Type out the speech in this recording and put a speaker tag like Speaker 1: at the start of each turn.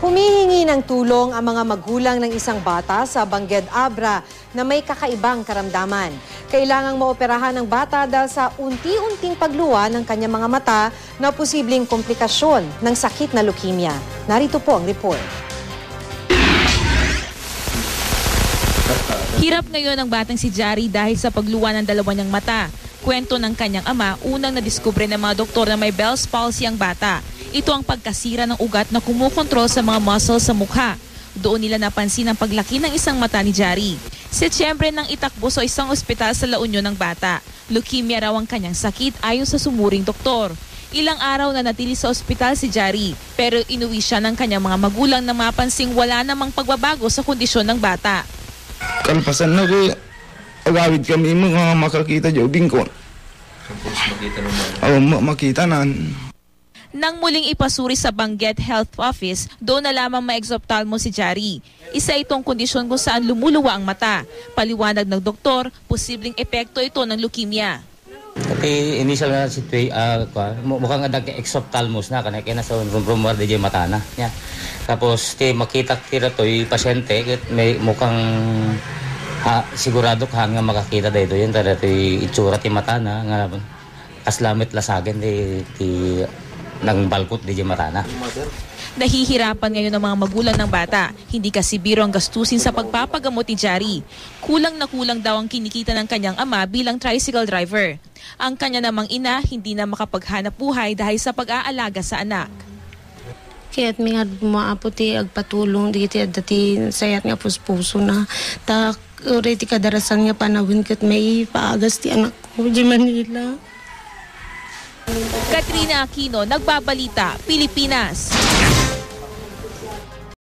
Speaker 1: Humihingi ng tulong ang mga magulang ng isang bata sa Bangged Abra na may kakaibang karamdaman. Kailangang maoperahan ng bata dahil sa unti-unting pagluwa ng kanyang mga mata na posibleng komplikasyon ng sakit na leukemia. Narito po ang report.
Speaker 2: Hirap ngayon ang batang si Jari dahil sa pagluwa ng dalawa niyang mata. Kwento ng kanyang ama, unang nadiskubre ng mga doktor na may Bell's palsy ang bata. Ito ang pagkasira ng ugat na kumukontrol sa mga muscles sa mukha. Doon nila napansin ang paglaki ng isang mata ni Jari. Setyembre nang itakbo sa isang ospital sa La Union ng bata. Leukemia raw ang kanyang sakit ayon sa sumuring doktor. Ilang araw na natili sa ospital si Jari, pero inuwi siya ng kanyang mga magulang na mapansing wala namang pagbabago sa kondisyon ng bata.
Speaker 3: Kalpasan na kaya agawid kami mga makakita dyan bingkon. Makita na.
Speaker 2: Nang muling ipasuri sa Bangged Health Office, doon na lamang ma-exophthalmo si Jari. Isa itong kondisyon kung saan lumuluwa ang mata. Paliwanag ng doktor, posibleng epekto ito ng leukemia.
Speaker 4: Okay, initial na mukhang nag-exophthalmos na kaya na sa rumor di mata na. Yeah. Tapos makita kira to yung pasyente may mukhang sigurado ka nga makakita dito yun tada to itsura ti mata na nga kaslamit lasagin ti ng balkot di mata na.
Speaker 2: Nahihirapan ngayon ang mga magulang ng bata. Hindi kasi biro ang gastusin sa pagpapagamot ni Jari. Kulang na kulang daw ang kinikita ng kanyang ama bilang tricycle driver. Ang kanya namang ina hindi na makapaghanap buhay dahil sa pag-aalaga sa anak.
Speaker 5: Kaya't mga maaputi agpatulong dito dati sayat nga puspuso na ta already kadarasan nga panawin kat may paagas ti anak ko di Manila.
Speaker 2: Katrina Aquino, Nagbabalita, Pilipinas.